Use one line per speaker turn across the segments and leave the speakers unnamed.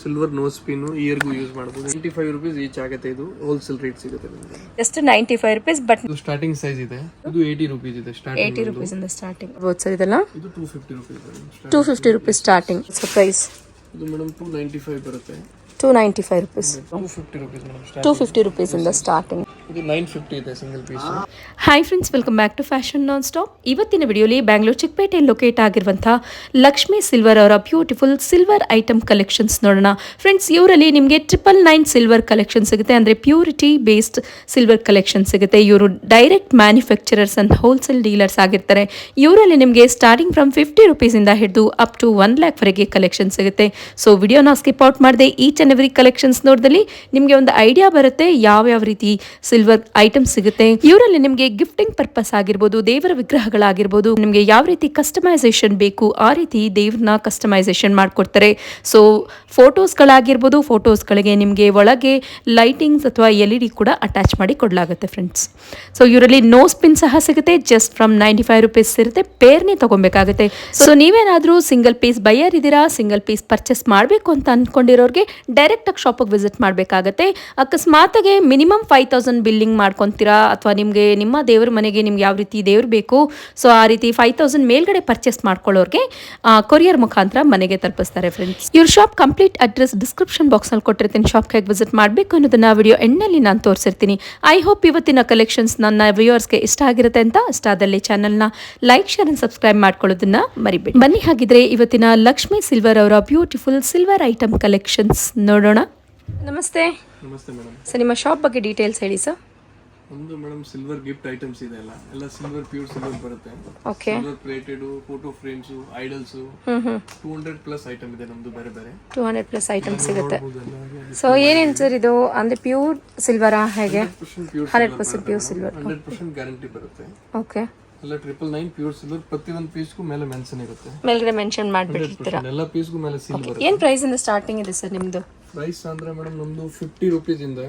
Silver nose pin ಇಯರ್ಗೂ use ಮಾಡಬಹುದು. 95 rupees each ಆಗುತ್ತೆ. ಇದು ಹೋಲ್ಸೇಲ್ ರೇಟ್ ಸಿಗುತ್ತೆ ನಿಮಗೆ.
ಜಸ್ಟ್ 95 rupees ಬಟ್
ಇದು ಸ್ಟಾರ್ಟಿಂಗ್ ಸೈಜ್ ಇದೆ. ಇದು 80 rupees ಇದೆ ಸ್ಟಾರ್ಟಿಂಗ್.
80 rupees ಇಂದ ಸ್ಟಾರ್ಟಿಂಗ್. ಬಹುತ್ ಸರಿ ಇದಲ್ಲ.
ಇದು 250 rupees.
250 rupees starting. So price
ಇದು ಮೇಡಮ್ 295 ಬರುತ್ತೆ.
295 rupees.
250 rupees madam.
250 rupees ಇಂದ ಸ್ಟಾರ್ಟಿಂಗ್.
ಇದು 950 ಇದೆ single piece.
Hi friends, welcome back to fashion non stop. ಇವತ್ತಿನ ವಿಡಿಯೋಲಿ ಬ್ಯಾಂಗ್ಳೂರ್ ಚಿಕ್ಕಪೇಟೆಯಲ್ಲಿ ಲೊಕೇಟ್ ಆಗಿರುವಂತಹ ಲಕ್ಷ್ಮೀ ಸಿಲ್ವರ್ ಅವರ ಬ್ಯೂಟಿಫುಲ್ ಸಿಲ್ವರ್ ಐಟಮ್ ಕಲೆಕ್ಷನ್ಸ್ ನೋಡೋಣ. ಫ್ರೆಂಡ್ಸ್, ಇವರಲ್ಲಿ ನಿಮಗೆ 999 ಸಿಲ್ವರ್ ಕಲೆಕ್ಷನ್ ಸಿಗುತ್ತೆ. ಅಂದರೆ ಪ್ಯೂರಿಟಿ ಬೇಸ್ಡ್ ಸಿಲ್ವರ್ ಕಲೆಕ್ಷನ್ ಸಿಗುತ್ತೆ. ಇವರು direct manufacturers and wholesale dealers ಆಗಿರ್ತಾರೆ. ಇವರಲ್ಲಿ ನಿಮಗೆ ಸ್ಟಾರ್ಟಿಂಗ್ ಫ್ರಮ್ 50 rupees ಇಂದ ಹಿಡಿದು ಅಪ್ ಟು 1 lakh ವರೆಗೆ ಕಲೆಕ್ಷನ್ ಸಿಗುತ್ತೆ. ಸೊ ವಿಡಿಯೋನ ಸ್ಕಿಪ್ ಔಟ್ ಮಾಡದೆ ಈಚ್ ಅಂಡ್ ಎವ್ರಿ ಕಲೆಕ್ಷನ್ಸ್ ನೋಡಿದಲ್ಲಿ ನಿಮಗೆ ಒಂದು ಐಡಿಯಾ ಬರುತ್ತೆ ಯಾವ ರೀತಿ ಸಿಲ್ವರ್ ಐಟಮ್ಸ್ ಸಿಗುತ್ತೆ. ಇವರಲ್ಲಿ ನಿಮಗೆ ಗಿಫ್ಟಿಂಗ್ ಪರ್ಪಸ್ ಆಗಿರ್ಬೋದು, ದೇವರ ವಿಗ್ರಹಗಳಾಗಿರ್ಬೋದು, ನಿಮಗೆ ಯಾವ ರೀತಿ ಕಸ್ಟಮೈಸೇಷನ್ ಬೇಕು ಆ ರೀತಿ ದೇವ್ರನ್ನ ಕಸ್ಟಮೈಸೇಷನ್ ಮಾಡಿಕೊಡ್ತಾರೆ. ಸೊ ಫೋಟೋಸ್ಗಳಾಗಿರ್ಬೋದು, ಫೋಟೋಸ್ಗಳಿಗೆ ನಿಮಗೆ ಒಳಗೆ ಲೈಟಿಂಗ್ಸ್ ಅಥವಾ LED ಕೂಡ ಅಟ್ಯಾಚ್ ಮಾಡಿ ಕೊಡಲಾಗುತ್ತೆ ಫ್ರೆಂಡ್ಸ್. ಸೊ ಇವರಲ್ಲಿ ನೋಸ್ ಪಿನ್ ಸಹ ಸಿಗುತ್ತೆ. ಜಸ್ಟ್ ಫ್ರಮ್ 95 rupees ಇರುತ್ತೆ. ಪೇರ್ನೇ ತಗೊಬೇಕಾಗುತ್ತೆ. ಸೊ ನೀವೇನಾದರೂ ಸಿಂಗಲ್ ಪೀಸ್ ಬೈಯರ್ ಇದ್ದೀರಾ, ಸಿಂಗಲ್ ಪೀಸ್ ಪರ್ಚೇಸ್ ಮಾಡಬೇಕು ಅಂತ ಅಂದ್ಕೊಂಡಿರೋರಿಗೆ ಡೈರೆಕ್ಟಾಗಿ ಶಾಪಿಗೆ ವಿಸಿಟ್ ಮಾಡಬೇಕಾಗತ್ತೆ. ಅಕಸ್ಮಾತಾಗಿ ಮಿನಿಮಮ್ 5000 ಬಿಲ್ಲಿಂಗ್ ಮಾಡ್ಕೊತೀರಾ ಅಥವಾ ನಿಮಗೆ ನಿಮ್ಮ ದೇವ್ರ ಮನೆಗೆ ನಿಮ್ಗೆ ಯಾವ ರೀತಿ ದೇವ್ರು ಬೇಕು, ಸೊ ಆ ರೀತಿ 5000 ಮೇಲ್ಗಡೆ ಪರ್ಚೇಸ್ ಮಾಡ್ಕೊಳ್ಳೋರಿಗೆ ಕೊರಿಯರ್ ಮುಖಾಂತರ ಮನೆಗೆ ತಲುಪಿಸ್ತಾರೆ ಫ್ರೆಂಡ್ಸ್. ಇವ್ರ ಶಾಪ್ ಕಂಪ್ಲೀಟ್ ಅಡ್ರೆಸ್ ಡಿಸ್ಕ್ರಿಪ್ಷನ್ ಬಾಕ್ಸ್ನಲ್ಲಿ ಕೊಟ್ಟಿರ್ತೀನಿ. ಶಾಪ್ಗೆ ಹೇಗೆ ವಿಸಿಟ್ ಮಾಡಬೇಕು ಅನ್ನೋದನ್ನ ವಿಡಿಯೋ ಎಂಡ್ನಲ್ಲಿ ನಾನು ತೋರಿಸಿರ್ತೀನಿ. ಐ ಹೋಪ್ ಇವತ್ತಿನ ಕಲೆಕ್ಷನ್ಸ್ ನನ್ನ ವ್ಯೂವರ್ಸ್ಗೆ ಇಷ್ಟ ಆಗಿರುತ್ತೆ ಅಂತ. ಇಷ್ಟ ಆದಲ್ಲಿ ಚಾನಲ್ನ ಲೈಕ್, ಶೇರ್ ಅಂಡ್ ಸಬ್ಸ್ಕ್ರೈಬ್ ಮಾಡ್ಕೊಳ್ಳೋದನ್ನ ಮರಿಬೇಡಿ. ಬನ್ನಿ ಹಾಗಿದ್ರೆ ಇವತ್ತಿನ ಲಕ್ಷ್ಮೀ ಸಿಲ್ವರ್ ಅವರ ಬ್ಯೂಟಿಫುಲ್ ಸಿಲ್ವರ್ ಐಟಮ್ ಕಲೆಕ್ಷನ್ಸ್ ನೋಡೋಣ. ನಮಸ್ತೆ.
ನಮಸ್ತೆ ಮೇಡಮ್.
ಸರ್, ನಿಮ್ಮ ಶಾಪ್ ಬಗ್ಗೆ ಡೀಟೇಲ್ಸ್ ಹೇಳಿ ಸರ್.
ಒಂದು ಮೇಡಮ್ ಸಿಲ್ವರ್ ಗಿಫ್ಟ್ ಐಟಮ್ಸ್ ಇದೆ. ಎಲ್ಲ ಸಿಲ್ವರ್ ಪ್ಯೂರ್ ಸಿಲ್ವರ್ ಬರುತ್ತೆ.
Okay.
Silver plated photo frames, idols 200+ item ಇದೆ ನಮ್ದು. ಬೇರೆ
200+ ಐಟಮ್ಸ್ ಸಿಗುತ್ತೆ. ಸೊ ಏನೇನು ಸರ್ ಇದು? ಅಂದ್ರೆ ಪ್ಯೂರ್ ಸಿಲ್ವರಾ ಹೇಗೆ? 100% ಪ್ಯೂರ್ ಸಿಲ್ವರ್.
100% ಗ್ಯಾರಂಟಿ ಬರುತ್ತೆ.
ಓಕೆ.
ಎಲ್ಲ 999 ಪ್ಯೂರ್ ಸಿಲ್ವರ್. ಪ್ರತಿಯೊಂದು ಪೀಸ್ಗೂ ಮೇಲೆ ಮೆನ್ಷನ್ ಇರುತ್ತೆ.
ಮೇಲ್ಗಡೆ ಮೆನ್ಷನ್ ಮಾಡಿಬಿಟ್ಟಿರ್ತೀರಾ.
ಎಲ್ಲ ಪೀಸ್ಗೂ ಮೇಲೆ ಸೀಲ್ ಬರುತ್ತೆ.
ಏನು ಪ್ರೈಸ್ ಇಂದ ಸ್ಟಾರ್ಟಿಂಗ್ ಇದೆ ಸರ್ ನಿಮ್ದು?
ಪ್ರೈಸ್ ಅಂದ್ರೆ ಮೇಡಮ್ ನಮ್ದು 50 rupees ಇಂದ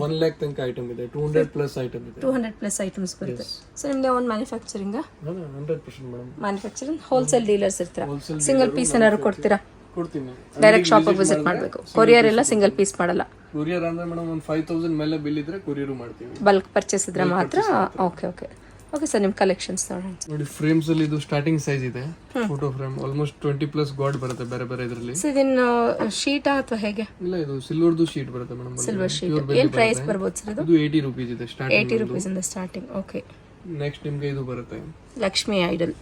1 lakh ತನಕ ಐಟಮ್ ಇದೆ. 200+ ಐಟಮ್ ಇದೆ.
200+ ಐಟಮ್ಸ್ ಬರುತ್ತೆ. ಸೊ ನಿಮ್ದು ಒಂದು manufacturing?
100% madam.
Manufacturing wholesale dealers ಇರ್ತೀರಾ? ಸಿಂಗಲ್ ಪೀಸ್ ಏನಾದ್ರು ಕೊಡ್ತೀರಾ?
ಕೊಡ್ತೀನಿ.
ಡೈರೆಕ್ಟ್ ಶಾಪಿಗೆ ವಿಸಿಟ್ ಮಾಡಬೇಕು. ಕೊರಿಯರ್ ಎಲ್ಲ ಸಿಂಗಲ್ ಪೀಸ್ ಮಾಡಲ್ಲ.
ಕೊರಿಯರ್ ಅಂದ್ರೆ ಮೇಡಮ್ ಒಂದು 5000 ಮೇಲೆ ಬಿಲ್ ಇದ್ರೆ ಕೊರಿಯರ್ ಮಾಡ್ತೀವಿ.
ಬಲ್ಕ್ ಪರ್ಚೇಸ್ ಇದ್ರೆ ಮಾತ್ರ. ಓಕೆ ಓಕೆ ಓಕೆ ಸರ್, ನಿಮ್ಮ ಕಲೆಕ್ಷನ್ಸ್ ನೋಡೋಣ
ನೋಡಿ. ಫ್ರೇಮ್ಸ್ ಅಲ್ಲಿ ಇದು ಸ್ಟಾರ್ಟಿಂಗ್ ಸೈಜ್ ಇದೆ. ಫೋಟೋ ಫ್ರೇಮ್ ಆಲ್ಮೋಸ್ಟ್ 20+ ಗಾಡ್ ಬರುತ್ತೆ ಬೇರೆ ಇದರಲ್ಲಿ.
ಸೊ ಇದನ್ನ ಶೀಟಾ ಅಥವಾ ಹೇಗೆ?
ಇಲ್ಲ, ಇದು ಸಿಲ್ವರ್ದು ಶೀಟ್ ಬರುತ್ತೆ ಮೇಡಮ್.
Silver sheet. ಏನು ಪ್ರೈಸ್ ಬರ್ಬೋದು ಸರ್ ಇದು?
ಇದು 80 rupees ಇದೆ ಸ್ಟಾರ್ಟಿಂಗ್.
80 rupees ಇಂದ ಸ್ಟಾರ್ಟಿಂಗ್. ಓಕೆ.
ನೆಕ್ಸ್ಟ್ ನಿಮಗೆ ಇದು ಬರುತ್ತೆ
ಲಕ್ಷ್ಮಿ ಐಡಲ್.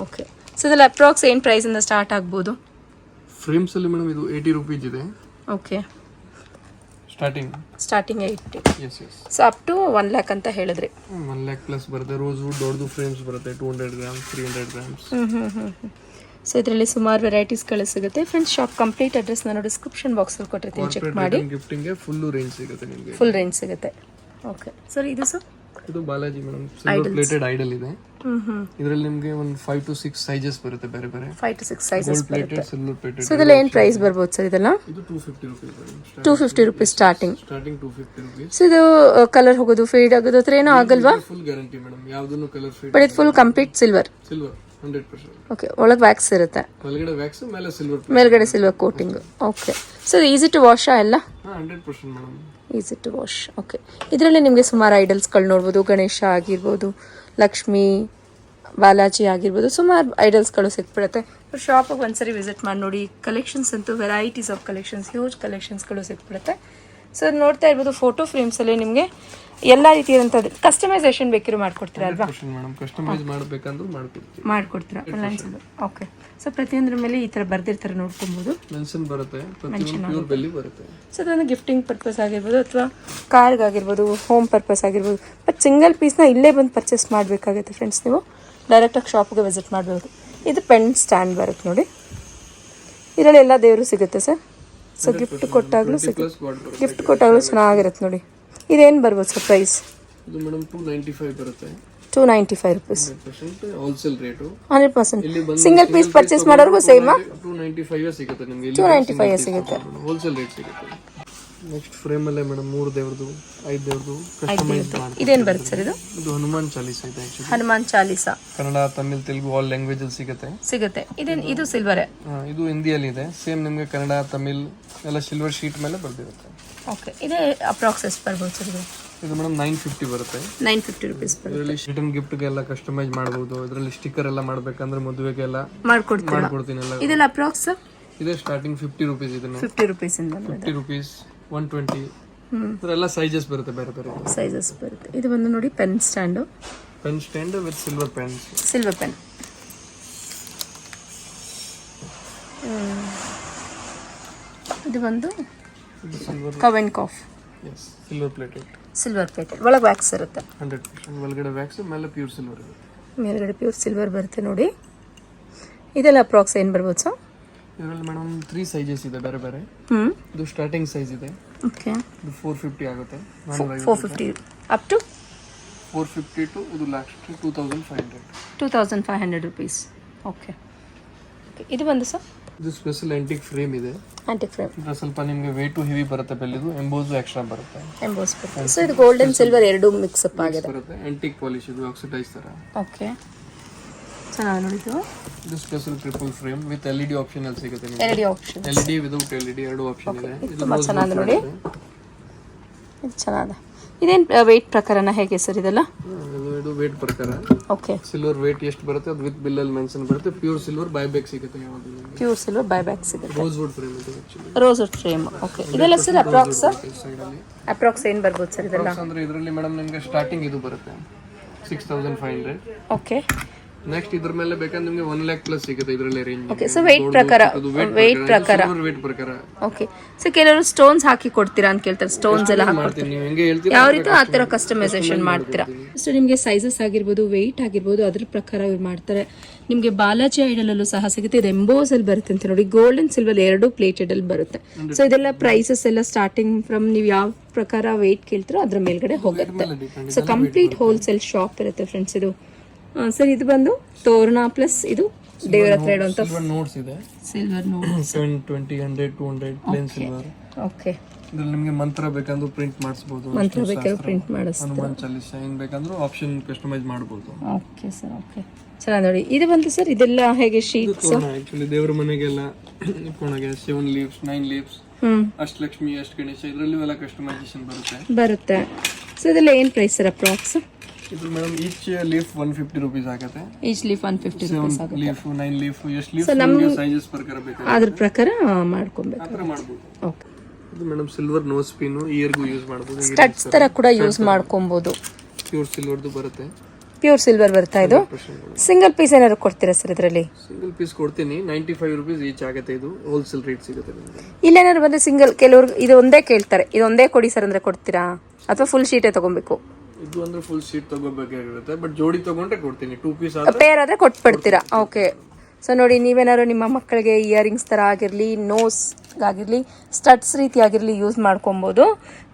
ಓಕೆ. ಸೊ ಇದೆಲ್ಲ ಅಪ್ರಾಕ್ಸ್ ಏನು ಪ್ರೈಸ್ ಇಂದ ಸ್ಟಾರ್ಟ್ ಆಗ್ಬೋದು?
ಫ್ರೇಮ್ಸ್ ಅಲ್ಲಿ ಮೇಡಮ್ ಇದು 80 rupees ಇದೆ.
Okay.
Starting
80.
Yes.
So up to 1 lakh ಅಂತ ಹೇಳಿದ್ರಿ.
1 lakh+ ಬರುತ್ತೆ. ರೋಸ್ ವುಡ್ ದೊಡ್ಡದು ಫ್ರೇಮ್ಸ್ ಬರುತ್ತೆ. 200 grams, 300 grams.
ಸೊ ಇದರಲ್ಲಿ ಸುಮಾರು ವೆರೈಟೀಸ್ಗಳು ಸಿಗುತ್ತೆ ಫ್ರೆಂಡ್ಸ್. ಶಾಪ್ ಕಂಪ್ಲೀಟ್ ಅಡ್ರೆಸ್ ನಾನು ಡಿಸ್ಕ್ರಿಪ್ಷನ್ ಬಾಕ್ಸಲ್ಲಿ ಕೊಟ್ಟಿರ್ತೀನಿ, ಚೆಕ್ ಮಾಡಿ.
ಗಿಫ್ಟಿಂಗ್ಗೆ ಫುಲ್ ರೇಂಜ್ ಸಿಗುತ್ತೆ ನಿಮಗೆ.
ಫುಲ್ ರೇಂಜ್ ಸಿಗುತ್ತೆ. Okay sir. ಇದು ಸರ್
ಇದು Balaji madam silver plated idol ಇದೆ. ಇದರಲ್ಲಿ ನಿಮಗೆ ಒಂದು 5 to 6 ಸೈಜಸ್ ಬರುತ್ತೆ. ಬೇರೆ
5 to 6 ಸೈಜಸ್ ಬರುತ್ತೆ.
Silver plated.
ಸೊ ಇದೆಲ್ಲ ಏನು ಪ್ರೈಸ್ ಬರ್ಬೋದು ಸರ್ ಇದೆಲ್ಲ?
ಇದು 250 rupees.
250 rupees ಸ್ಟಾರ್ಟಿಂಗ್.
250 rupees.
ಸೊ ಇದು ಕಲರ್ ಹೋಗೋದು, ಫೇಡ್ ಆಗೋದು ಹತ್ರ ಏನೋ ಆಗಲ್ವಾ?
Full guarantee madam. ಯಾವುದನ್ನು ಕಲರ್ ಫೇಡ್.
ಬಟ್ ಇದು ಫುಲ್ ಕಂಪ್ಲೀಟ್ ಸಿಲ್ವರ್.
100%.
ಓಕೆ. ಒಳಗೆ ವ್ಯಾಕ್ಸ್ ಇರುತ್ತೆ.
ಒಳಗಡೆ ವ್ಯಾಕ್ಸ್, ಮೇಲೆ ಸಿಲ್ವರ್,
ಮೇಲ್ಗಡೆ silver coating. Okay. So easy to wash ಎಲ್ಲ?
100% madam.
Easy to wash. Okay. ಇದರಲ್ಲಿ ನಿಮಗೆ ಸುಮಾರು ಐಡಲ್ಸ್ಗಳು ನೋಡ್ಬೋದು. ಗಣೇಶ ಆಗಿರ್ಬೋದು, ಲಕ್ಷ್ಮಿ, ಬಾಲಾಜಿ ಆಗಿರ್ಬೋದು, ಸುಮಾರು ಐಡಲ್ಸ್ಗಳು ಸಿಕ್ಬಿಡುತ್ತೆ. ಶಾಪಿಗೆ ಒಂದ್ಸರಿ ವಿಸಿಟ್ ಮಾಡಿ ನೋಡಿ. ಕಲೆಕ್ಷನ್ಸ್ ಅಂತೂ ವೆರೈಟೀಸ್ ಆಫ್ ಕಲೆಕ್ಷನ್ಸ್, ಹ್ಯೂಜ್ ಕಲೆಕ್ಷನ್ಸ್ಗಳು ಸಿಕ್ಬಿಡುತ್ತೆ. ಸೊ ಅದು ನೋಡ್ತಾ ಇರ್ಬೋದು. ಫೋಟೋ ಫ್ರೇಮ್ಸಲ್ಲಿ ನಿಮಗೆ ಎಲ್ಲ ರೀತಿಯಾದಂಥದ್ದು ಕಸ್ಟಮೈಸೇಷನ್ ಬೇಕಿರೋ ಮಾಡ್ಕೊಡ್ತೀರಾ ಅಲ್ವಾ?
ಮೇಡಮ್ ಕಸ್ಟಮೈಸ್ ಮಾಡಬೇಕಂದ್ರೂ
ಮಾಡ್ಕೊಡ್ತೀರಾ. ಓಕೆ. ಸೊ ಪ್ರತಿಯೊಂದ್ರ ಮೇಲೆ ಈ ಥರ ಬರ್ದಿರ್ತಾರೆ, ನೋಡ್ಕೊಬೋದು.
ಮೆನ್ಷನ್ ಬರುತ್ತೆ. ಪ್ಯೂರ್ ಬೆಲ್ಲಿ ಬರುತ್ತೆ.
ಸೊ ಅದೊಂದು ಗಿಫ್ಟಿಂಗ್ ಪರ್ಪಸ್ ಆಗಿರ್ಬೋದು ಅಥವಾ ಕಾರ್ಗಾಗಿರ್ಬೋದು, ಹೋಮ್ ಪರ್ಪಸ್ ಆಗಿರ್ಬೋದು. ಬಟ್ ಸಿಂಗಲ್ ಪೀಸ್ನ ಇಲ್ಲೇ ಬಂದು ಪರ್ಚೇಸ್ ಮಾಡಬೇಕಾಗುತ್ತೆ ಫ್ರೆಂಡ್ಸ್. ನೀವು ಡೈರೆಕ್ಟಾಗಿ ಶಾಪ್ಗೆ ವಿಸಿಟ್ ಮಾಡಬಹುದು. ಇದು ಪೆನ್ ಸ್ಟ್ಯಾಂಡ್ ಬರುತ್ತೆ ನೋಡಿ. ಇದರಲ್ಲಿ ಎಲ್ಲ ದೇವರು ಸಿಗುತ್ತೆ ಸರ್. ಸೊ ಗಿಫ್ಟ್ ಕೊಟ್ಟಾಗಲೂ ಸಿಗುತ್ತೆ. ಗಿಫ್ಟ್ ಕೊಟ್ಟಾಗಲೂ ಚೆನ್ನಾಗಿರುತ್ತೆ ನೋಡಿ. ಇದೇನು ಬರ್ಬೋದು ಸರ್ ಪ್ರೈಸ್?
ಇದು ಮೇಡಮ್ 295 ಬರುತ್ತೆ.
295 rupees.
Wholesale rate.
100%. Single piece purchase ಮಾಡೋರ್ಗೂ ಸೇಮಾ?
295 ಸಿಗುತ್ತೆ ನಿಮಗೆ.
295 ಸಿಗುತ್ತೆ.
ಹೋಲ್ಸೇಲ್ ರೇಟ್ ಸಿಗುತ್ತೆ. ನೆಕ್ಸ್ಟ್ ಫ್ರೇಮ್ ಅಲ್ಲೇ ಮೇಡಮ್ 3 ದೇವ್ರದ್ದು 5 ದೇವ್ರದ್ದು ಕಸ್ಟಮೈಸ್ ಮಾಡಿ.
ಇದೇನು ಬರುತ್ತೆ ಸರ್ ಇದು?
ಇದು ಹನುಮಾನ್ ಚಾಲೀಸ ಇದೆ actually.
Hanuman Chalisa
Kannada, Tamil, Telugu all language ಅಲ್ಲಿ
ಸಿಗುತ್ತೆ. ಇದು ಸಿಲ್ವರೇ?
ಇದು ಹಿಂದಿಯಲ್ಲಿ ಇದೆ. ಸೇಮ್ ನಿಮಗೆ ಕನ್ನಡ, ತಮಿಳ್ ಎಲ್ಲ ಸಿಲ್ವರ್ ಶೀಟ್ ಮೇಲೆ ಬರ್ದಿರುತ್ತೆ.
ಓಕೆ, ಇದೇ ಅಪ್ರಾಕ್ಸ್ ಎಷ್ಟು ಬರ್ಬೋದು ಸರ್ ಇದು?
ಇದು ಮೇಡಮ್ 950 ಬರುತ್ತೆ.
950 ರುಪೀಸ್ ಬರುತ್ತೆ.
ಇದರಲ್ಲಿ ರಿಟರ್ನ್ ಗಿಫ್ಟ್ಗೆಲ್ಲ ಕಸ್ಟಮೈಸ್ ಮಾಡಬಹುದು. ಇದರಲ್ಲಿ ಸ್ಟಿಕ್ಕರ್ ಎಲ್ಲ ಮಾಡ್ಬೇಕಂದ್ರೆ ಮದುವೆಗೆಲ್ಲ
ಮಾಡ್ಕೊಡ್ತೀನಿ
ಎಲ್ಲ.
ಇದೆಲ್ಲ ಅಪ್ರಾಕ್ಸ್
ಇದೆ ಸ್ಟಾರ್ಟಿಂಗ್ 50 ರುಪೀಸ್. ಇದನ್ನ
50 ರುಪೀಸ್ ಇಂದ
50 ರುಪೀಸ್ 120 ಇದೆಲ್ಲ ಸೈಜಸ್ ಬರುತ್ತೆ, ಬೇರೆ ಬೇರೆ
ಸೈಜಸ್ ಬರುತ್ತೆ. ಇದು ಬಂದು ನೋಡಿ pen stand
with silver pen.
ಇದು ಬಂದು
silver
cow and calf.
Silver plated
ಒಳಗೆ ವ್ಯಾಕ್ಸ್ ಇರುತ್ತೆ.
100% ಒಳಗಡೆ ವ್ಯಾಕ್ಸ್, ಮೇಲೆ ಪ್ಯೂರ್ ಸಿಲ್ವರ್ ಇದೆ.
ಮೇಲ್ಗಡೆ ಪ್ಯೂರ್ ಸಿಲ್ವರ್ ಬರುತ್ತೆ ನೋಡಿ. ಇದೆಲ್ಲ ಅಪ್ರಾಕ್ಸ್ ಏನು ಬರ್ಬೋದು ಸರ್?
ಇದರಲ್ಲಿ ಮೇಡಮ್ 3 ಸೈಜಸ್ ಇದೆ ಬೇರೆ ಬೇರೆ. ಇದು ಸ್ಟಾರ್ಟಿಂಗ್ ಸೈಜ್ ಇದೆ.
ಓಕೆ,
ಇದು 450 ಆಗುತ್ತೆ.
450 ಅಪ್ ಟು
450 ಟು ಇದು ಲಾಸ್ಟ್
2500 ರುಪೀಸ್. ಓಕೆ, ಇದು ಬಂದು ಸರ್
ಇದು ಸ್ಪೆಷಲ್ ಆಂಟಿಕ್ ಫ್ರೇಮ್ ಇದೆ.
ಆಂಟಿಕ್ ಫ್ರೇಮ್
ಇದು ಸ್ವಲ್ಪ ನಿಮಗೆ ವೇಟ್ ಹೆವಿ ಬರುತ್ತೆ. ಬೆಲ್ಲಿದು ಎಂಬೋಸ್ ಎಕ್ಸ್ಟ್ರಾ ಬರುತ್ತೆ.
ಸೊ ಇದು ಗೋಲ್ಡ್ ಅಂಡ್ ಸಿಲ್ವರ್ ಎರಡು ಮಿಕ್ಸ್ ಅಪ್ ಆಗಿದೆ
ಬರುತ್ತೆ. ಆಂಟಿಕ್ ಪಾಲಿಶ್ ಇದು ಆಕ್ಸಿಡೈಸ್ ತರ.
ಓಕೆ, ಚೆನ್ನಾಗಿ ನೋಡಿದ್ದು.
ಇದು special triple frame with LED option ಅಲ್ಲಿ ಸಿಗುತ್ತೆ ನಿಮಗೆ.
LED option,
LED without LED ಎರಡು ಆಪ್ಷನ್ ಇದೆ.
ಇದು ತುಂಬಾ ಚೆನ್ನಾಗಿದೆ ನೋಡಿ. ಇದು ಚೆನ್ನಾಗಿದೆ. ಇದೇನು ವೇಟ್ ಪ್ರಕಾರನ ಹೇಗೆ ಸರ್ ಇದೆಲ್ಲ?
ಇದು ವೇಟ್ ಪ್ರಕಾರ.
ಓಕೆ,
ಸಿಲ್ವರ್ ವೇಟ್ ಎಷ್ಟು ಬರುತ್ತೆ ಅದು ವಿತ್ ಬಿಲ್ ಅಲ್ಲಿ ಮೆನ್ಷನ್ ಬರುತ್ತೆ. ಪ್ಯೂರ್ ಸಿಲ್ವರ್ ಬೈ ಬ್ಯಾಕ್ ಸಿಗುತ್ತೆ.
ಪ್ಯೂರ್ ಸಿಲ್ವರ್ ಬೈ ಬ್ಯಾಕ್ ಸಿಗುತ್ತೆ.
ರೋಸ್ ವುಡ್ ಫ್ರೇಮ್ ಇದೆ actually.
Rose wood frame. Okay, ಇದೆಲ್ಲ ಸರ್ ಅಪ್ರಾಕ್ಸ್ ಏನು ಬರ್ಬೋದು ಸರ್ ಇದೆಲ್ಲ?
ಅಂದ್ರೆ ಇದರಲ್ಲಿ ಮೇಡಮ್ ನಿಮಗೆ ಸ್ಟಾರ್ಟಿಂಗ್ ಇದು ಬರುತ್ತೆ 6500.
ಓಕೆ,
ನೆಕ್ಸ್ಟ್ ಇದ್ರ ಮೇಲೆ ಬೇಕಂದ್ರೆ ನಿಮಗೆ 1 ಲಕ್ಷ ಪ್ಲಸ್ ಸಿಗುತ್ತೆ ಇದರಲ್ಲಿ ರೇಂಜ್.
ಓಕೆ, ಸೊ ವೇಟ್ ಪ್ರಕಾರ
ವೇಟ್ ಪ್ರಕಾರ.
ಓಕೆ, ಸೊ ಕೆಲವರು ಸ್ಟೋನ್ಸ್ ಹಾಕಿ ಕೊಡ್ತೀರಾ ಅಂತ ಕೇಳ್ತಾರೆ. ಸ್ಟೋನ್ಸ್ ಎಲ್ಲ
ಮಾಡ್ತೀನಿ, ನೀವು ಹೆಂಗೆ ಹೇಳ್ತೀರಾ
ಯಾವ ರೀತಿ ಆ ಥರ ಕಸ್ಟಮೈಸೇಷನ್ ಮಾಡ್ತೀರಾ? ಸೊ ನಿಮಗೆ ಸೈಜಸ್ ಆಗಿರ್ಬೋದು, ವೆಯ್ಟ್ ಆಗಿರ್ಬೋದು, ಅದ್ರ ಪ್ರಕಾರ ಇವ್ರು ಮಾಡ್ತಾರೆ. ನಿಮಗೆ ಬಾಲಾಜಿ ಐಡಲ್ ಅಲ್ಲೂ ಸಹ ಸಿಗುತ್ತೆ. ಇದು ಎಂಬೋಸ್ ಅಲ್ಲಿ ಬರುತ್ತೆ ಅಂತ ನೋಡಿ. ಗೋಲ್ಡ್ ಅಂಡ್ ಸಿಲ್ವರ್ ಎರಡು ಪ್ಲೇಟೆಡ್ ಅಲ್ಲಿ ಬರುತ್ತೆ. ಸೊ ಇದೆಲ್ಲ ಪ್ರೈಸಸ್ ಎಲ್ಲ ಸ್ಟಾರ್ಟಿಂಗ್ ಫ್ರಮ್ ನೀವು ಯಾವ ಪ್ರಕಾರ ವೆಯ್ಟ್ ಕೇಳ್ತೀರೋ ಅದ್ರ ಮೇಲ್ಗಡೆ ಹೋಗುತ್ತೆ. ಸೊ ಕಂಪ್ಲೀಟ್ ಹೋಲ್ಸೇಲ್ ಶಾಪ್ ಇರುತ್ತೆ ಫ್ರೆಂಡ್ಸ್ ಇದು. ಸರ್ ಇದು ಬಂದು ತೋರಣ ಪ್ಲಸ್ ಇದು ದೇವರ ಹತ್ರ ಇಡುವಂತ
ನೋಟ್ಸ್ ಇದೆ.
Silver note
720 100 200 plain silver.
Okay,
ಇದ್ರಲ್ಲಿ ನಿಮಗೆ ಮಂತ್ರ ಬೇಕಂದ್ರೂ ಪ್ರಿಂಟ್ ಮಾಡಿಸಬಹುದು.
ಮಂತ್ರ ಬೇಕಾದ್ರೆ ಪ್ರಿಂಟ್ ಮಾಡಿಸ್ತಾರೆ.
ಹನುಮಾನ್ ಚಾಲೀಸ ಏನ್ ಬೇಕಂದ್ರೂ ಆಪ್ಷನ್ ಕಸ್ಟಮೈಸ್ ಮಾಡಬಹುದು.
ಓಕೆ ಸರ್, ಓಕೆ, ಚೆನ್ನಾಗಿ ನೋಡಿ. ಇದು ಬಂದು ಸರ್ ಇದೆಲ್ಲ ಹೇಗೆ ಶೀಟ್ಸ್?
ಆಕ್ಚುಲಿ ದೇವರ ಮನೆಗೆಲ್ಲ ಇಟ್ಕೊಂಡಾಗೆ 7 ಲೀವ್ಸ್ 9 ಲೀವ್ಸ್ ಅಷ್ಟಲಕ್ಷ್ಮಿ ಅಷ್ಟ ಗಣೇಶ ಇದರಲ್ಲಿ ಎಲ್ಲ ಕಸ್ಟಮೈಸೇಷನ್ ಬರುತ್ತೆ. ಸೊ ಇದೆಲ್ಲ ಏನ್ ಪ್ರೈಸ್ ಸರ್ ಅಪ್ರಾಕ್ಸ್? ಇದು ಮೇಡಮ್ ಈಚ್ ಲೀಫ್ 150 ರುಪೀಸ್ ಆಗುತ್ತೆ.
ಈಚ್ ಲೀಫ್ 150 ರುಪೀಸ್ ಆಗುತ್ತೆ.
ಲೀಫ್ 9 ಲೀಫ್ ಎಷ್ಟು ಲೀಫ್ ನಿಮಗೆ ಸೈಜಸ್ ಪ್ರಕಾರ ಬೇಕು
ಅದ್ರ ಪ್ರಕಾರ ಮಾಡ್ಕೊಬೇಕು.
ಆತರ ಮಾಡಬಹುದು.
ಓಕೆ,
ಇದು madam silver nose pin ear ಗೂ ಯೂಸ್ ಮಾಡಬಹುದು.
ಸ್ಟಡ್ಸ್ ತರ ಕೂಡ ಯೂಸ್ ಮಾಡ್ಕೊಬಹುದು.
ಪ್ಯೂರ್ ಸಿಲ್ವರ್ದು ಬರುತ್ತೆ.
ಪ್ಯೂರ್ ಸಿಲ್ವರ್ ಬರ್ತಾ ಇದು. ಸಿಂಗಲ್ ಪೀಸ್ ಏನಾದ್ರು ಕೊಡ್ತೀರಾ ಸರ್ ಇದರಲ್ಲಿ?
ಸಿಂಗಲ್ ಪೀಸ್ ಕೊಡ್ತೀನಿ. 95 ರುಪೀಸ್ ಈಚ್ ಆಗುತ್ತೆ. ಇದು ಹೋಲ್ಸೇಲ್ ರೇಟ್ ಸಿಗುತ್ತೆ ನಿಮಗೆ.
ಇಲ್ಲೇನಾದ್ರು ಬಂದ್ರೆ ಸಿಂಗಲ್ ಕೆಲವರು ಇದು ಒಂದೇ ಕೇಳ್ತಾರೆ, ಇದು ಒಂದೇ ಕೊಡಿ ಸರ್ ಅಂದ್ರೆ ಕೊಡ್ತೀರಾ ಅಥವಾ ಫುಲ್ ಶೀಟೇ ತಗೊಬೇಕು?
ಇದು ಅಂದ್ರೆ ಫುಲ್ ಶೀಟ್ ತಗೋಬೇಕಾಗಿರುತ್ತೆ. ಬಟ್ ಜೋಡಿ ತಗೊಂಡ್ರೆ ಕೊಡ್ತೀನಿ. 2 ಪೀಸ್
ಪೇರ್ ಆದ್ರೆ ಕೊಟ್ಬಿಡ್ತೀರಾ? ಓಕೆ, ಸೊ ನೋಡಿ ನೀವೇನಾದ್ರು ನಿಮ್ಮ ಮಕ್ಕಳಿಗೆ ಇಯರಿಂಗ್ಸ್ ಥರ ಆಗಿರಲಿ, ನೋಸ್ ಆಗಿರಲಿ, ಸ್ಟಡ್ಸ್ ರೀತಿ ಆಗಿರಲಿ ಯೂಸ್ ಮಾಡ್ಕೊಬೋದು.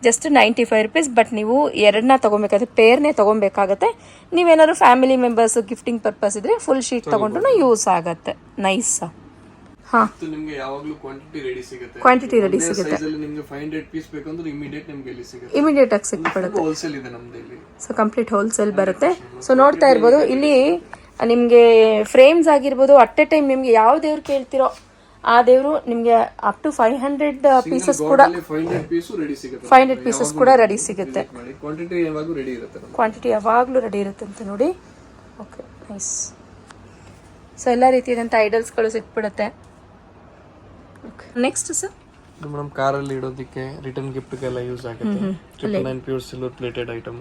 Just 95 rupees. ಬಟ್ ನೀವು ಎರಡನ್ನ ತೊಗೊಬೇಕಾಗುತ್ತೆ, ಪೇರ್ನೇ ತೊಗೊಬೇಕಾಗತ್ತೆ. ನೀವೇನಾದ್ರು ಫ್ಯಾಮಿಲಿ ಮೆಂಬರ್ಸ್ ಗಿಫ್ಟಿಂಗ್ ಪರ್ಪಸ್ ಇದ್ರೆ ಫುಲ್ ಶೀಟ್ ತೊಗೊಂಡ್ರು ಯೂಸ್ ಆಗುತ್ತೆ. ನೈಸ್. ಹಾಂ,
ನಿಮಗೆ ಯಾವಾಗಲೂ ಕ್ವಾಂಟಿಟಿ ರೆಡಿ ಸಿಗುತ್ತೆ. ಸೈಜಲ್ಲಿ ನಿಮಗೆ 500 ಪೀಸ್ ಬೇಕಂದ್ರೆ ಇಮಿಡಿಯೇಟ್ ನಿಮಗೆ ಇಲ್ಲಿ ಸಿಗುತ್ತೆ.
ಇಮಿಡಿಯೇಟ್ ಆಗಿ ಸಿಕ್ಬಿಡುತ್ತೆ.
ಹೋಲ್ಸೇಲ್ ಇದೆ ನಮ್ದು ಇಲ್ಲಿ.
ಸೊ ಕಂಪ್ಲೀಟ್ ಹೋಲ್ಸೇಲ್ ಬರುತ್ತೆ. ಸೊ ನೋಡ್ತಾ ಇರ್ಬೋದು ಇಲ್ಲಿ ನಿಮಗೆ ಫ್ರೇಮ್ಸ್ ಆಗಿರ್ಬೋದು. ಅಟ್ ಎ ಟೈಮ್ ನಿಮಗೆ ಯಾವ ದೇವ್ರು ಕೇಳ್ತಿರೋ ಆ ದೇವರು ನಿಮಗೆ ಅಪ್ ಟು 500 ಪೀಸಸ್ ಕೂಡ 500 ಪೀಸಸ್ ಕೂಡ ರೆಡಿ ಸಿಗುತ್ತೆ.
ಕ್ವಾಂಟಿಟಿ ಯಾವಾಗಲೂ ರೆಡಿ ಇರುತ್ತೆ.
ಕ್ವಾಂಟಿಟಿ ಯಾವಾಗಲೂ ರೆಡಿ ಇರುತ್ತೆ ಅಂತ ನೋಡಿ. Okay, nice. ಸೊ ಎಲ್ಲ ರೀತಿಯಾದಂಥ ಐಡಲ್ಸ್ಗಳು ಸಿಕ್ಬಿಡುತ್ತೆ. ಓಕೆ, ನೆಕ್ಸ್ಟ್ ಸರ್
ಇದು ಮೇಡಮ್ ಕಾರಲ್ಲಿ ಇಡೋದಕ್ಕೆ ರಿಟರ್ನ್ ಗಿಫ್ಟ್ಗೆಲ್ಲ ಯೂಸ್ ಆಗುತ್ತೆ. 999 ಪ್ಯೂರ್ ಸಿಲ್ವರ್ ಪ್ಲೇಟೆಡ್ ಐಟಮ್.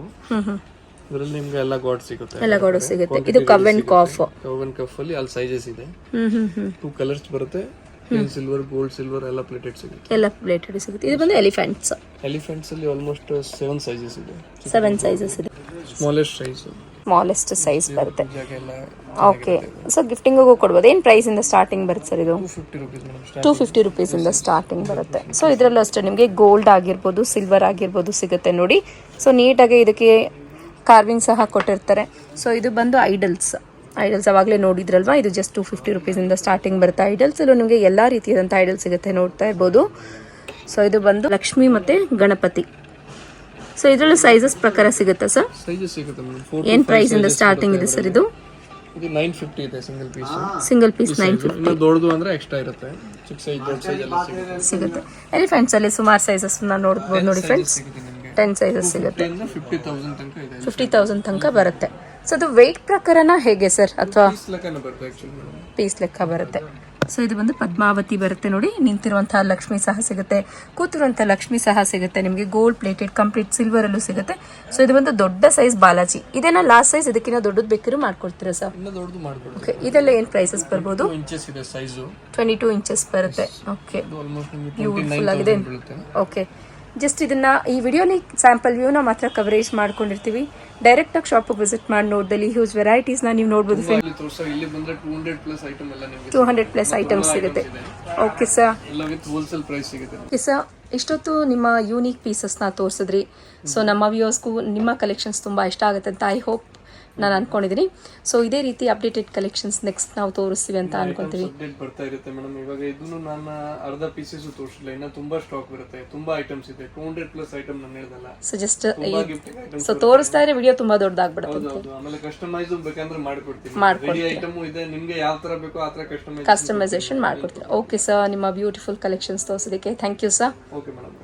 ಇದರಲ್ಲಿ ನಿಮಗೆ ಎಲ್ಲ ಗಾಡ್ ಸಿಗುತ್ತೆ.
ಎಲ್ಲ ಗಾಡು ಸಿಗುತ್ತೆ. ಇದು cow and calf.
Cow and calf ಅಲ್ಲಿ ಅಲ್ಲಿ ಸೈಜಸ್ ಇದೆ. 2 ಕಲರ್ಸ್ ಬರುತ್ತೆ. ಸಿಲ್ವರ್, ಗೋಲ್ಡ್, ಸಿಲ್ವರ್ ಎಲ್ಲ ಪ್ಲೇಟೆಡ್ ಸಿಗುತ್ತೆ.
ಎಲ್ಲ ಪ್ಲೇಟೆಡ್ ಸಿಗುತ್ತೆ. ಇದು ಬಂದು ಎಲಿಫೆಂಟ್ಸ್.
ಎಲಿಫೆಂಟ್ಸ್ ಅಲ್ಲಿ ಆಲ್ಮೋಸ್ಟ್ 7 ಸೈಜಸ್ ಇದೆ.
7 ಸೈಜಸ್ ಇದೆ. ಸ್ಮಾಲೆಸ್ಟ್ ಸೈಜ್ ಬರುತ್ತೆ. ಓಕೆ, ಸೊ ಗಿಫ್ಟಿಂಗಿಗೂ ಕೊಡ್ಬೋದು. ಏನು ಪ್ರೈಸ್ ಇಂದ ಸ್ಟಾರ್ಟಿಂಗ್ ಬರುತ್ತೆ ಸರ್ ಇದು? 250 ರುಪೀಸ್ ಇಂದ ಸ್ಟಾರ್ಟಿಂಗ್ ಬರುತ್ತೆ. ಸೊ ಇದರಲ್ಲೂ ಅಷ್ಟೇ ನಿಮಗೆ ಗೋಲ್ಡ್ ಆಗಿರ್ಬೋದು, ಸಿಲ್ವರ್ ಆಗಿರ್ಬೋದು ಸಿಗುತ್ತೆ ನೋಡಿ. ಸೊ ನೀಟಾಗಿ ಇದಕ್ಕೆ ಕಾರ್ವಿಂಗ್ ಸಹ ಕೊಟ್ಟಿರ್ತಾರೆ. ಸೊ ಇದು ಬಂದು ಐಡಲ್ಸ್ ಅವಾಗಲೇ ನೋಡಿದ್ರಲ್ವಾ, ಇದು ಜಸ್ಟ್ 250 ರುಪೀಸಿಂದ ಸ್ಟಾರ್ಟಿಂಗ್ ಬರುತ್ತೆ. ಐಡಲ್ಸಲ್ಲೂ ನಿಮಗೆ ಎಲ್ಲ ರೀತಿಯಾದಂಥ ಐಡಲ್ಸ್ ಸಿಗುತ್ತೆ, ನೋಡ್ತಾ ಇರ್ಬೋದು. ಸೊ ಇದು ಬಂದು ಲಕ್ಷ್ಮಿ ಮತ್ತು ಗಣಪತಿ. ಸೊ ಇದರಲ್ಲೂ ಸೈಜಸ್ ಪ್ರಕಾರ ಸಿಗುತ್ತಾ ಸರ್?
ಸೈಜಸ್ ಸಿಗುತ್ತೆ ಮೇಡಮ್.
ಏನು ಪ್ರೈಸಿಂದ ಸ್ಟಾರ್ಟಿಂಗ್ ಇದೆ ಸರ್ ಇದು?
ಇದು 950 ಇದೆ ಸಿಂಗಲ್ ಪೀಸ್.
Single piece 950.
ಇನ್ನು ದೊಡ್ಡದು ಅಂದ್ರೆ ಎಕ್ಸ್ಟ್ರಾ ಇರುತ್ತೆ. ಚಿಕ್ಕ ಸೈಜ್ ದೊಡ್ಡ ಸೈಜ್ ಎಲ್ಲ
ಸಿಗುತ್ತೆ. ಎಲಿಫೆಂಟ್ಸ್ ಅಲ್ಲಿ ಸುಮಾರು ಸೈಜಸ್ ನೋಡ್ಬೋದು ನೋಡಿ ಫ್ರೆಂಡ್ಸ್. 10 ಸೈಜಸ್ ಸಿಗುತ್ತೆ.
50,000 ತನಕ ಇದೆ.
50,000 ತನಕ ಬರುತ್ತೆ. ಸೊ ಅದು ವೆಯ್ಟ್ ಪ್ರಕಾರನ ಹೇಗೆ ಸರ್, ಅಥವಾ
ಪೀಸ್ ಲೆಕ್ಕನೇ ಬರುತ್ತೆ ಆಕ್ಚುಲಿ ಮೇಡಮ್.
ಪೀಸ್ ಲೆಕ್ಕ ಬರುತ್ತೆ. ಸೊ ಇದು ಬಂದು ಪದ್ಮಾವತಿ ಬರುತ್ತೆ ನೋಡಿ. ನಿಂತಿರುವಂತಹ ಲಕ್ಷ್ಮಿ ಸಹ ಸಿಗುತ್ತೆ, ಕೂತಿರುವಂತಹ ಲಕ್ಷ್ಮಿ ಸಹ ಸಿಗುತ್ತೆ. ನಿಮಗೆ ಗೋಲ್ಡ್ ಪ್ಲೇಟೆಡ್ ಕಂಪ್ಲೀಟ್ ಸಿಲ್ವರ್ ಅಲ್ಲೂ ಸಿಗುತ್ತೆ. ಸೊ ಇದು ಬಂದು ದೊಡ್ಡ ಸೈಜ್ ಬಾಲಾಜಿ. ಇದೇನಾ ಲಾಸ್ಟ್ ಸೈಜ್? ಇದಕ್ಕಿಂತ ದೊಡ್ಡದು ಬೇಕಿರೋ ಮಾಡ್ಕೊಡ್ತೀರಾ ಸರ್?
ಇನ್ನು ದೊಡ್ಡದು ಮಾಡ್ಕೊಡ್ತೀವಿ.
ಓಕೆ, ಇದೆಲ್ಲ ಏನು ಪ್ರೈಸಸ್ ಬರ್ಬೋದು?
2 ಇಂಚಸ್ ಇದೆ ಸೈಜು.
22 ಇಂಚಸ್ ಬರುತ್ತೆ. ಓಕೆ,
ಆಲ್ಮೋಸ್ಟ್
ಬ್ಯೂಟಿಫುಲ್ ಆಗಿದೆ. ಓಕೆ, ಜಸ್ಟ್ ಇದನ್ನ ಈ ವಿಡಿಯೋಲಿ ಸ್ಯಾಂಪಲ್ ವ್ಯೂನ ಮಾತ್ರ ಕವರೇಜ್ ಮಾಡ್ಕೊಂಡಿರ್ತೀವಿ. ಡೈರೆಕ್ಟ್ ಆಗಿ ಶಾಪಿಗೆ ವಿಸಿಟ್ ಮಾಡಿ ನೋಡಿದಲ್ಲಿ ಹ್ಯೂಜ್ ವೆರೈಟೀಸ್ನ ನೀವು ನೋಡ್ಬೋದು.
ಇಲ್ಲಿ ಬಂದ್ರೆ 200 ಪ್ಲಸ್ ಐಟಮ್ ಎಲ್ಲ ನಿಮಗೆ
200 ಪ್ಲಸ್ ಐಟಮ್ಸ್ ಸಿಗುತ್ತೆ. ಓಕೆ ಸರ್,
ಎಲ್ಲ ವಿತ್ ಹೋಲ್ಸೇಲ್ ಪ್ರೈಸ್ ಸಿಗುತ್ತೆ.
ಓಕೆ ಸರ್, ಇಷ್ಟೊತ್ತು ನಿಮ್ಮ ಯೂನಿಕ್ ಪೀಸಸ್ನ ತೋರಿಸಿದ್ರಿ. ಸೊ ನಮ್ಮ ವ್ಯೂವರ್ಸ್ಗೂ ನಿಮ್ಮ ಕಲೆಕ್ಷನ್ಸ್ ತುಂಬ ಇಷ್ಟ ಆಗುತ್ತೆ ಅಂತ ಐ ಹೋಪ್ ನಾನು ಅನ್ಕೊಂಡಿದ್ದೀನಿ. ಸೊ ಇದೇ ರೀತಿ ಅಪ್ಡೇಟೆಡ್ ಕಲೆಕ್ಷನ್ಸ್ ನೆಕ್ಸ್ಟ್ ನಾವು ತೋರಿಸ್ತೀವಿ ಅಂತ ಅನ್ಕೊಂತೀವಿ.
ಅಪ್ಡೇಟ್ ಬರ್ತಾ ಇರುತ್ತೆ ಮೇಡಮ್. ಇವಾಗ ಇದನ್ನು ನಾನು ಅರ್ಧ ಪೀಸಸ್ ತೋರಿಸಿಲ್ಲ, ಇನ್ನ ತುಂಬಾ ಸ್ಟಾಕ್ ಬರುತ್ತೆ, ತುಂಬಾ ಐಟಮ್ಸ್ ಇದೆ. 200 ಪ್ಲಸ್ ಐಟಮ್ ನಾನು ಹೇಳ್ದಲ್ಲ.
ಸೊ ಜಸ್ಟ್ ಸೊ ತೋರಿಸ್ತಾ ಇದ್ರೆ ವಿಡಿಯೋ ತುಂಬಾ ದೊಡ್ಡದಾಗ್ಬಿಡುತ್ತೆ.
ಹೌದು, ಆಮೇಲೆ ಕಸ್ಟಮೈಸ್ ಬೇಕಂದ್ರೆ ಮಾಡ್ಕೊಡ್ತೀನಿ. ರೆಡಿ ಐಟಮ್ ಇದೆ, ನಿಮ್ಗೆ ಯಾವ ತರ ಬೇಕೋ ಆ ತರ
ಕಸ್ಟಮೈಸೇಷನ್ ಮಾಡ್ಕೊಡ್ತೀರಾ. ಓಕೆ ಸರ್, ನಿಮ್ಮ ಬ್ಯೂಟಿಫುಲ್ ಕಲೆಕ್ಷನ್ಸ್ ತೋರಿಸೋದಕ್ಕೆ thank you sir.
Okay madam.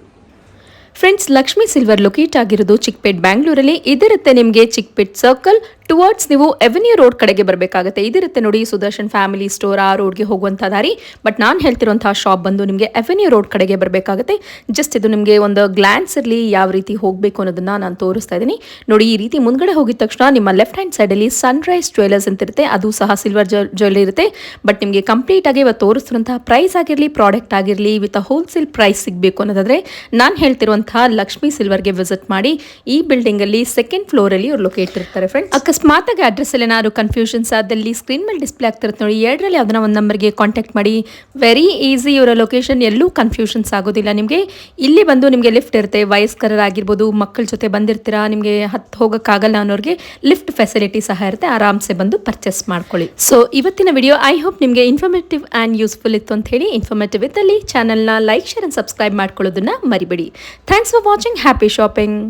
Friends, Lakshmi silver locate ಆಗಿರೋದು ಚಿಕ್ಕಪೇಟ್ ಬ್ಯಾಂಗ್ಳೂರಲ್ಲಿ. ಇದಿರುತ್ತೆ ನಿಮಗೆ ಚಿಕ್ಕಪೇಟ್ ಸರ್ಕಲ್ ಟುವರ್ಡ್ಸ್ ನೀವು ಎವೆನ್ಯೂ ರೋಡ್ ಕಡೆಗೆ ಬರಬೇಕಾಗುತ್ತೆ. ಇದಿರುತ್ತೆ ನೋಡಿ ಸುದರ್ಶನ್ ಫ್ಯಾಮಿಲಿ ಸ್ಟೋರ್, ಆ ರೋಡ್ಗೆ ಹೋಗುವಂಥ ದಾರಿ. ಬಟ್ ನಾನು ಹೇಳ್ತಿರೋಂಥ ಶಾಪ್ ಬಂದು ನಿಮಗೆ ಎವೆನ್ಯೂ ರೋಡ್ ಕಡೆಗೆ ಬರಬೇಕಾಗುತ್ತೆ. ಜಸ್ಟ್ ಇದು ನಿಮಗೆ ಒಂದು ಗ್ಲಾನ್ಸ್ ಇರಲಿ ಯಾವ ರೀತಿ ಹೋಗಬೇಕು ಅನ್ನೋದನ್ನ ನಾನು ತೋರಿಸ್ತಾ ಇದ್ದೀನಿ ನೋಡಿ. ಈ ರೀತಿ ಮುಂದ್ಗಡೆ ಹೋಗಿದ ತಕ್ಷಣ ನಿಮ್ಮ ಲೆಫ್ಟ್ ಹ್ಯಾಂಡ್ ಸೈಡಲ್ಲಿ ಸನ್ರೈಸ್ ಜ್ಯುವೆಲರ್ಸ್ ಅಂತ ಇರುತ್ತೆ. ಅದು ಸಹ ಸಿಲ್ವರ್ ಜ್ಯುವೆಲ್ಲರಿ ಇರುತ್ತೆ. ಬಟ್ ನಿಮಗೆ ಕಂಪ್ಲೀಟ್ ಆಗಿ ಇವತ್ತು ತೋರಿಸ್ತಿರುವಂತಹ ಪ್ರೈಸ್ ಆಗಿರಲಿ, ಪ್ರಾಡಕ್ಟ್ ಆಗಿರಲಿ ವಿತ್ ಹೋಲ್ಸೇಲ್ ಪ್ರೈಸ್ ಸಿಗಬೇಕು ಅನ್ನೋದಾದ್ರೆ ನಾನು ಹೇಳ್ತಿರುವಂತಹ ಲಕ್ಷ್ಮಿ ಸಿಲ್ವರ್ಗೆ ವಿಸಿಟ್ ಮಾಡಿ. ಈ ಬಿಲ್ಡಿಂಗ್ ಅಲ್ಲಿ ಸೆಕೆಂಡ್ ಫ್ಲೋರ್ ಅಲ್ಲಿ ಅವ್ರು ಲೊಕೇಟ್ ಇರ್ತಾರೆ ಫ್ರೆಂಡ್ಸ್. ಅಕಸ್ಮಾತ್ ಆಗಿ ಅಡ್ರೆಸ್ ಅಲ್ಲಿ ಏನಾದ್ರು ಕನ್ಫ್ಯೂಷನ್ಸ್ ಆದಲ್ಲಿ ಸ್ಕ್ರೀನ್ ಮೇಲೆ ಡಿಸ್ಪ್ಲೇ ಆಗ್ತಿರುತ್ತೆ ನೋಡಿ. 2ರಲ್ಲಿ ಯಾವ್ದನ್ನ ಒಂದು ನಂಬರ್ಗೆ ಕಾಂಟ್ಯಾಕ್ಟ್ ಮಾಡಿ. ವೆರಿ ಈಸಿ, ಇವರ ಲೊಕೇಶನ್ ಎಲ್ಲೂ ಕನ್ಫ್ಯೂಷನ್ಸ್ ಆಗೋದಿಲ್ಲ ನಿಮಗೆ. ಇಲ್ಲಿ ಬಂದು ನಿಮಗೆ ಲಿಫ್ಟ್ ಇರುತ್ತೆ. ವಯಸ್ಕರಾಗಿರ್ಬೋದು, ಮಕ್ಕಳ ಜೊತೆ ಬಂದಿರ್ತೀರಾ, ನಿಮಗೆ ಹತ್ತು ಹೋಗೋಕ್ಕಾಗಲ್ಲ ಅನ್ನೋರಿಗೆ ಲಿಫ್ಟ್ ಫೆಸಿಲಿಟಿ ಸಹ ಇರುತ್ತೆ. ಆರಾಮ್ಸೆ ಬಂದು ಪರ್ಚೇಸ್ ಮಾಡ್ಕೊಳ್ಳಿ. ಸೊ ಇವತ್ತಿನ ವಿಡಿಯೋ ಐ ಹೋಪ್ ನಿಮಗೆ ಇನ್ಫಾರ್ಮೇಟಿವ್ ಆ್ಯಂಡ್ ಯೂಸ್ಫುಲ್ ಇತ್ತು ಅಂತ ಹೇಳಿ. ಇನ್ಫಾರ್ಮೇಟಿವ್ ಇದ್ದಲ್ಲಿ ಚಾನಲ್ನ ಲೈಕ್, ಶೇರ್ ಆ್ಯಂಡ್ ಸಬ್ಸ್ಕ್ರೈಬ್ ಮಾಡ್ಕೊಳ್ಳೋದನ್ನ ಮರಿಬೇಡಿ. Thanks for watching. Happy shopping.